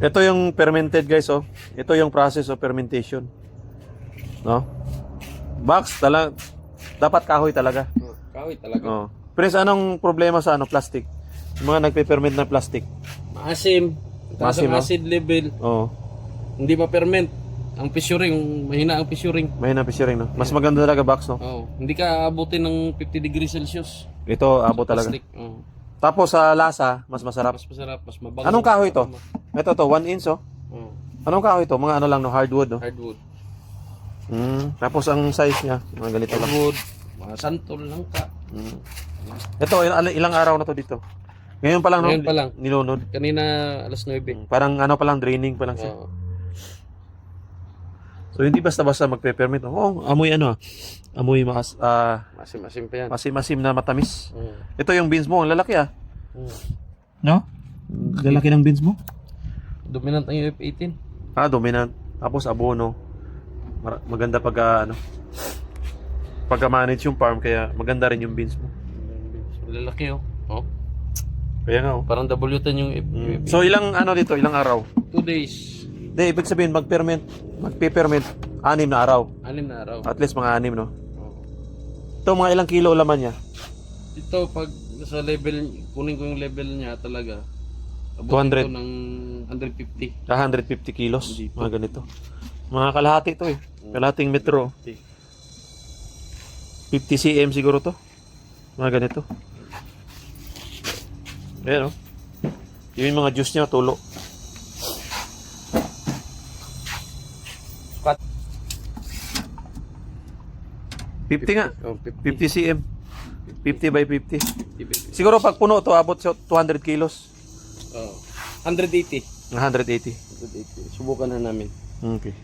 Ito yung fermented guys, oh. Ito yung process of fermentation. No? Box talaga dapat kahoy talaga. Kahoy talaga. Oh. Pres, anong problema sa plastic? Yung mga nagpe-ferment na plastic. Maasim. Taas Maasim, ang no? acid level. Oh. Hindi pa ferment. Ang fissuring, mahina ang fissuring. May napisering, no? Mas maganda talaga box, no? Oh, hindi ka abutin ng 50 degrees Celsius. Ito abot talaga. Plastic. Oh. Tapos sa lasa, mas masarap. Mas masarap, mas mabango. Anong kahoy to? Ito to, 1 inch, oh. Oh, Anong kahoy to? Mga ano lang, no? Hardwood, no? hardwood. Tapos ang size niya, mga ganito lang. Hardwood, mga santol lang ka. Ito, ilang araw na to dito? Ngayon pa lang, no? Ngayon pa lang. Nilunod. Kanina alas 9. Parang ano pa lang, draining pa lang siya. Oh. So hindi basta-basta magpe-permit. Oh, amoy ano, amoy Masim-masim pa yan. masim-masim na matamis. Oh. Ito yung beans mo, ang lalaki ah. Oh. No? Lalaki ng beans mo? Dominant ang UF18. Dominant. Tapos abono. Maganda pag pagka-manage yung farm, kaya maganda rin yung beans mo. Lalaki oh. Oh. Kaya nga oh. Parang W10 yung UF18. So ilang ano dito, ilang araw? 2 days. Hindi, ibig sabihin magpe-ferment 6 na araw. 6 na araw. At least mga 6, no? Oh. Ito, mga ilang kilo laman niya? Ito pag sa level, kunin ko yung level niya talaga. 200. Abutin ko ng 150. 150 kilos, Dito. mga ganito. Mga kalahati to eh. Kalahating metro. 50 cm siguro to. Mga ganito. Ayan oh. Yung mga juice niya, tulo. Cut. 50 nga. Oh, 50 cm. 50 by 50. 50. Siguro pag puno to, abot sa 200 kilos. Oh. 180. 180. 180. Subukan na namin. Okay.